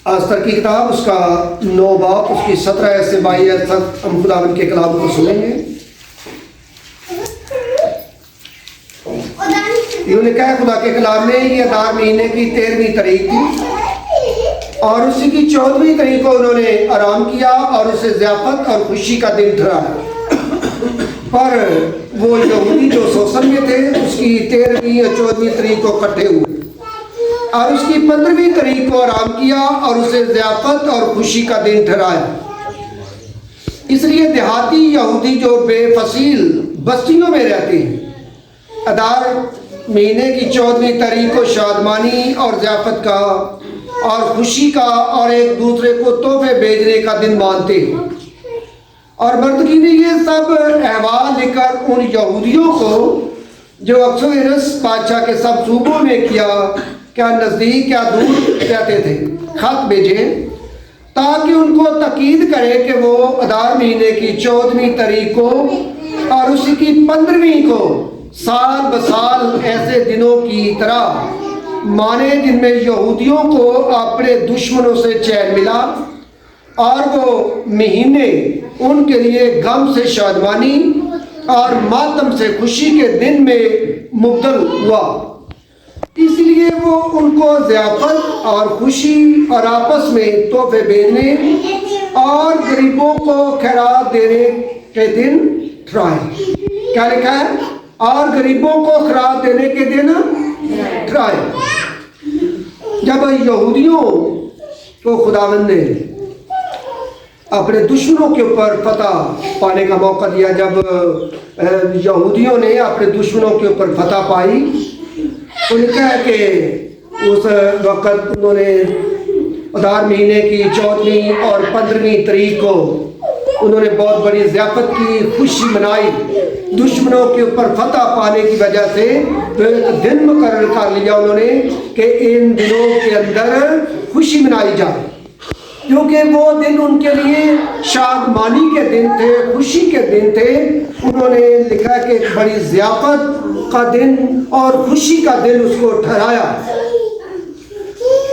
Esther کی کتاب اس کا 9 باب اس کی 17 سے 22 تک ہم خداوند کے کلام کو سنیں گے۔ یہ لکھا ہے خدا کے کلام میں، یہ آدار مہینے کی 13ویں تاریخ تھی اور اسی کی 14ویں تاریخ کو انہوں نے آرام کیا اور اسے ضیافت اور خوشی کا دن ٹھہرایا۔ پر وہ یہودی جو سوسن میں تھے اس کی 13ویں اور 14ویں تاریخ کو اکٹھے ہوئے اور اس کی 15ویں تاریخ کو آرام کیا اور اسے ضیافت اور خوشی کا دن ٹھہرایا۔ اس لیے دیہاتی یہودی جو بے فصیل بستیوں میں رہتے ہیں آدار مہینے کی 14ویں تاریخ کو شادمانی اور ضیافت کا اور خوشی کا اور ایک دوسرے کو تحفے بھیجنے کا دن مانتے ہیں۔ اور مردگی نے یہ سب احوال لکھ کر ان یہودیوں کو جو اکسویرس بادشاہ کے سب صوبوں میں کیا نزدیک کیا دور رہتے تھے خط بھیجے تاکہ ان کو تاکید کرے کہ وہ آدار مہینے کی 14ویں تاریخ کو اور اسی کی 15ویں کو سال بسال ایسے دنوں کی طرح مانے جن میں یہودیوں کو اپنے دشمنوں سے چین ملا اور وہ مہینے ان کے لیے غم سے شادمانی اور ماتم سے خوشی کے دن میں مبدل ہوا۔ اس لیے وہ ان کو ضیافت اور خوشی اور آپس میں تحفے بھیجنے اور غریبوں کو خیرات دینے کے دن ٹھہرائے۔ کیا لکھا ہے؟ اور غریبوں کو خیرات دینے کے دن ٹھہرائے۔ جب یہودیوں کو خداوند نے اپنے دشمنوں کے اوپر فتح پانے کا موقع دیا، جب یہودیوں نے اپنے دشمنوں کے اوپر فتح پائی تو لکھا ہے کہ اس وقت انہوں نے آدار مہینے کی 14ویں اور 15ویں تاریخ کو انہوں نے بہت بڑی ضیافت کی، خوشی منائی۔ دشمنوں کے اوپر فتح پانے کی وجہ سے ایک دن مقرر کر لیا انہوں نے کہ ان دنوں کے اندر خوشی منائی جائے، کیونکہ وہ دن ان کے لیے شادمانی کے دن تھے، خوشی کے دن تھے۔ انہوں نے لکھا کہ ایک بڑی ضیافت کا دن اور خوشی کا دن اس کو ٹھہرایا۔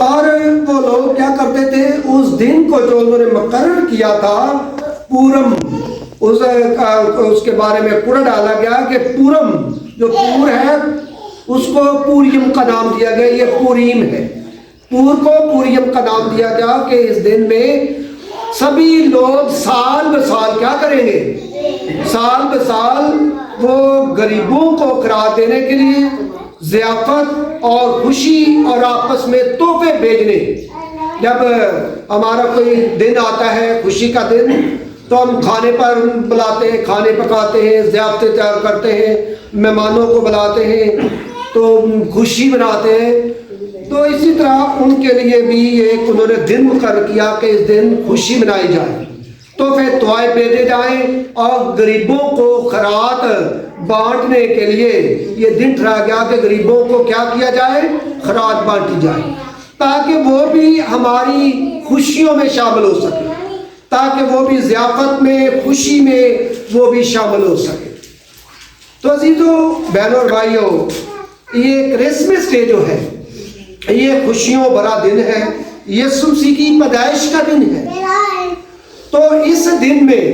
اور وہ لوگ کیا کرتے تھے، اس دن کو جو انہوں نے مقرر کیا تھا پورم، اس کے بارے میں کوڑا ڈالا گیا کہ پورم جو پور ہے اس کو پوریم کا نام دیا گیا، یہ پوریم ہے۔ پور کو پوریم کا نام دیا گیا کہ اس دن میں سبھی لوگ سال بسال کیا کریں گے، سال بسال وہ غریبوں کو خیرات دینے کے لیے ضیافت اور خوشی اور آپس میں تحفے بھیجنے۔ جب ہمارا کوئی دن آتا ہے خوشی کا دن تو ہم کھانے پر بلاتے ہیں، کھانے پکاتے ہیں، ضیافتیں تیار کرتے ہیں، مہمانوں کو بلاتے ہیں تو خوشی مناتے ہیں۔ تو اسی طرح ان کے لیے بھی ایک انہوں نے دن مقرر کیا کہ اس دن خوشی منائی جائے، تحفے تحائف بھیجے جائیں اور غریبوں کو خیرات بانٹنے کے لیے یہ دن ٹھہرایا گیا کہ غریبوں کو کیا کیا جائے، خیرات بانٹی جائے، تاکہ وہ بھی ہماری خوشیوں میں شامل ہو سکے، تاکہ وہ بھی ضیافت میں خوشی میں وہ بھی شامل ہو سکے۔ تو عزیزو بہنوں اور بھائیوں، یہ کرسمس ڈے جو ہے یہ خوشیوں بھرا دن ہے، یسوع مسیح کی پیدائش کا دن ہے۔ تو اس دن میں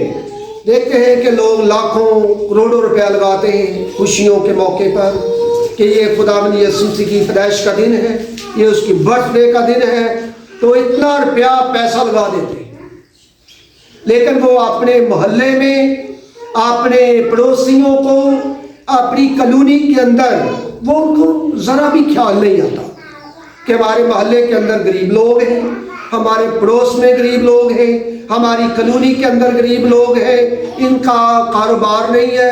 دیکھتے ہیں کہ لوگ لاکھوں کروڑوں روپیہ لگاتے ہیں خوشیوں کے موقع پر کہ یہ خداوند یسوع مسیح کی پیدائش کا دن ہے، یہ اس کی برتھ ڈے کا دن ہے، تو اتنا روپیہ پیسہ لگا دیتے ہیں۔ لیکن وہ اپنے محلے میں اپنے پڑوسیوں کو اپنی کالونی کے اندر وہ ان کو ذرا بھی خیال نہیں آتا کہ ہمارے محلے کے اندر غریب لوگ ہیں، ہمارے پڑوس میں غریب لوگ ہیں، ہماری کالونی کے اندر غریب لوگ ہیں، ان کا کاروبار نہیں ہے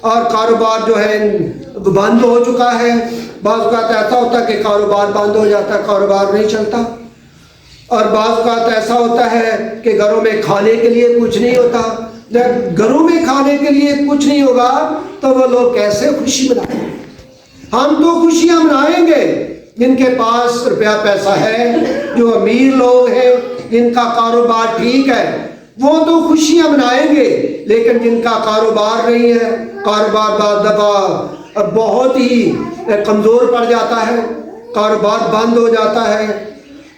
اور کاروبار جو ہے بند ہو چکا ہے۔ بعض اوقات ایسا ہوتا ہے کہ کاروبار بند ہو جاتا ہے، کاروبار نہیں چلتا، اور بعض اوقات ایسا ہوتا ہے کہ گھروں میں کھانے کے لیے کچھ نہیں ہوتا۔ جب گھروں میں کھانے کے لیے کچھ نہیں ہوگا تو وہ لوگ کیسے خوشی منائیں گے؟ ہم تو خوشیاں منائیں گے جن کے پاس روپیہ پیسہ ہے، جو امیر لوگ ہیں، جن کا کاروبار ٹھیک ہے، وہ تو خوشیاں منائیں گے۔ لیکن جن کا کاروبار نہیں ہے، کاروبار بعض دفعہ بہت ہی کمزور پڑ جاتا ہے، کاروبار بند ہو جاتا ہے،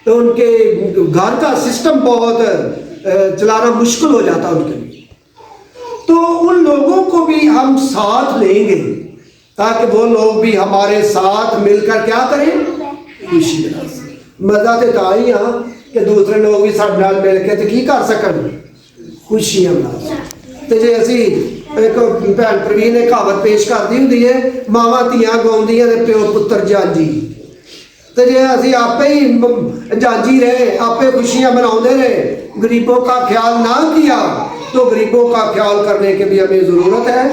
تو ان کے گھر کا سسٹم بہت چلانا مشکل ہو جاتا ان کے لیے. تو ان لوگوں کو بھی ہم ساتھ لیں گے تاکہ وہ لوگ بھی ہمارے ساتھ مل کر کیا کریں, خوشی منا سکیں. مزہ تو آئی ہاں کہ دوسرے لوگ بھی ساتھ نال مل کے تو کی کر سکن, خوشیاں منا سکیں. تو جی اسی ایک بھن پروین نے کہاوت پیش کر دی ہوندی ہے, ماواں دھیاں گاؤندیاں تے پیو پتر جانجی. تو جی اسی آپ ہی جانجی رہے, آپ خوشیاں مناؤندے رہے, غریبوں کا خیال نہ کیا, تو غریبوں کا خیال کرنے کی بھی ہمیں ضرورت ہے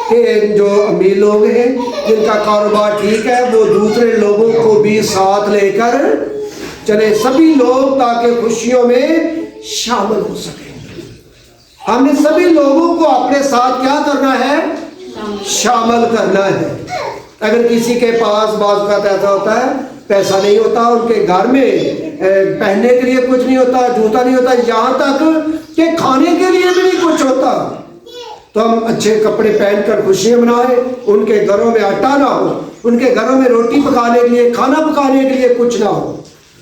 کہ جو امیر لوگ ہیں جن کا کاروبار ٹھیک ہے وہ دوسرے لوگوں کو بھی ساتھ لے کر چلے, سبھی لوگ تاکہ خوشیوں میں شامل ہو سکیں. ہم نے سبھی لوگوں کو اپنے ساتھ کیا کرنا ہے, شامل کرنا ہے. اگر کسی کے پاس بعض کا ایسا ہوتا ہے پیسہ نہیں ہوتا, ان کے گھر میں پہننے کے لیے کچھ نہیں ہوتا, جوتا نہیں ہوتا, یہاں تک کہ کھانے کے لیے بھی نہیں کچھ ہوتا, تو ہم اچھے کپڑے پہن کر خوشیاں منائیں. ان کے گھروں میں آٹا نہ ہو, ان کے گھروں میں روٹی پکانے کے لیے, کھانا پکانے کے لیے کچھ نہ ہو,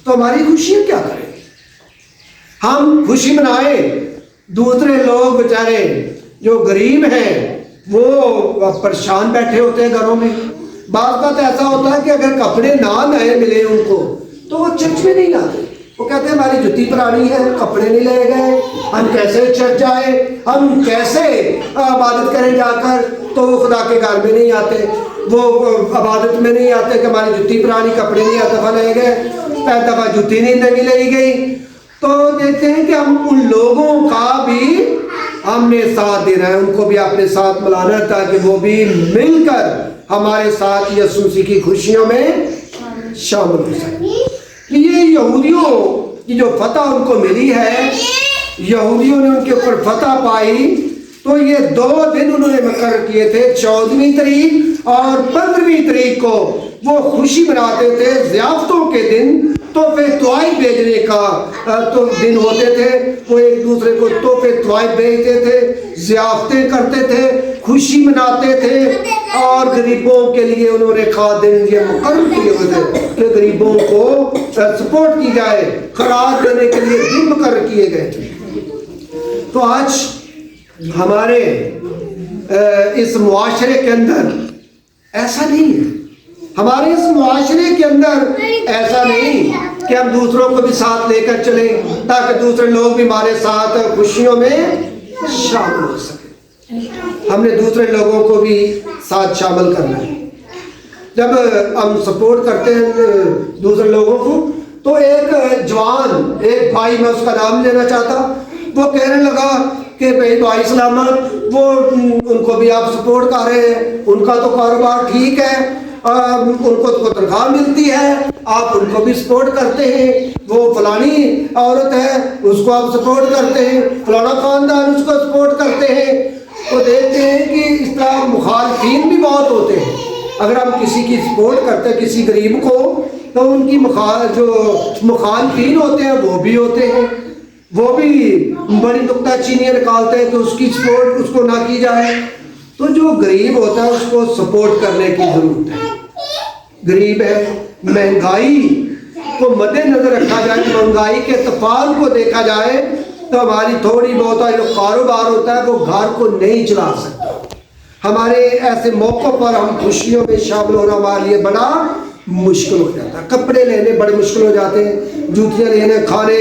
تو ہماری خوشیاں کیا کریں. ہم خوشی منائیں. دوسرے لوگ بیچارے جو غریب ہیں وہ پریشان بیٹھے ہوتے ہیں گھروں میں. بعض بات ایسا ہوتا ہے کہ اگر کپڑے نہ نئے ملے ان کو تو وہ چرچ میں نہیں آتے. وہ کہتے ہیں ہماری جوتی پرانی ہے, کپڑے نہیں لے گئے, ہم کیسے چرچ جائیں, ہم کیسے عبادت کریں جا کر. تو وہ خدا کے گھر میں نہیں آتے, وہ عبادت میں نہیں آتے کہ ہماری جوتی پرانی, کپڑے نہیں دفعہ لے گئے, پہلی دفعہ جوتی نہیں لے گئی. تو دیکھتے ہیں کہ ہم ان لوگوں کا بھی ہم نے ساتھ دینا ہے, ان کو بھی اپنے ساتھ ملانا ہے تاکہ وہ بھی مل کر ہمارے ساتھ یسوع مسیح کی خوشیوں میں شامل ہو سکیں. یہ یہودیوں کی جو فتح ان کو ملی ہے, یہودیوں نے ان کے اوپر فتح پائی, تو یہ 2 دن انہوں نے مقرر کیے تھے, 14ویں تاریخ اور 15ویں تاریخ کو وہ خوشی مناتے تھے. ضیافتوں کے دن, تحفے تحائف بھیجنے کا تو دن ہوتے تھے, وہ ایک دوسرے کو تحفے تحائف بھیجتے تھے, ضیافتیں کرتے تھے, خوشی مناتے تھے. اور غریبوں کے لیے انہوں نے خاص دن یہ مقرر کیے ہوئے تھے کہ غریبوں کو سپورٹ کی جائے, خراج دینے کے لیے دن مقرر کیے گئے تھے. تو آج ہمارے اس معاشرے کے اندر ایسا نہیں ہے. ہمارے اس معاشرے کے اندر ایسا نہیں کہ ہم دوسروں کو بھی ساتھ لے کر چلیں تاکہ دوسرے لوگ بھی ہمارے ساتھ خوشیوں میں شامل ہو سکیں. ہم نے دوسرے لوگوں کو بھی ساتھ شامل کرنا ہے. جب ہم سپورٹ کرتے ہیں دوسرے لوگوں کو, تو ایک جوان, ایک بھائی, میں اس کا نام لینا چاہتا, وہ کہنے لگا کہ بھائی سلامت, وہ ان کو بھی آپ سپورٹ کر رہے ہیں, ان کا تو کاروبار ٹھیک ہے, ان کو تو تنخواہ ملتی ہے, آپ ان کو بھی سپورٹ کرتے ہیں, وہ فلانی عورت ہے اس کو آپ سپورٹ کرتے ہیں, فلانا خاندان اس کو سپورٹ کرتے ہیں. تو دیکھتے ہیں کہ اس طرح مخالفین بھی بہت ہوتے ہیں. اگر ہم کسی کی سپورٹ کرتے ہیں, کسی غریب کو, تو ان کی جو مخالفین ہوتے ہیں وہ بھی ہوتے ہیں, وہ بھی بڑی نکتہ چینیاں نکالتے ہیں کہ اس کی سپورٹ اس کو نہ کی جائے. تو جو غریب ہوتا ہے اس کو سپورٹ کرنے کی ضرورت ہے. غریب ہے, مہنگائی کو مد نظر رکھا جائے, مہنگائی کے اتفاق کو دیکھا جائے تو ہماری تھوڑی بہت جو کاروبار ہوتا ہے وہ گھر کو نہیں چلا سکتا. ہمارے ایسے موقع پر ہم خوشیوں میں شامل ہونا ہمارے لیے بڑا مشکل ہو جاتا ہے. کپڑے لینے بڑے مشکل ہو جاتے ہیں, جوتیاں لینے, کھانے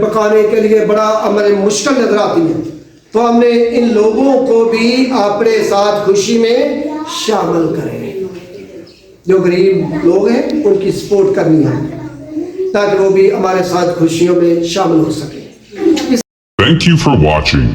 پکانے کے لیے بڑا ہمارے مشکل نظر آتی ہیں. تو ہم نے ان لوگوں کو بھی اپنے ساتھ خوشی میں شامل کریں. جو غریب لوگ ہیں ان کی سپورٹ کرنی ہے تاکہ وہ بھی ہمارے ساتھ خوشیوں میں شامل ہو سکیں. Thank you for watching.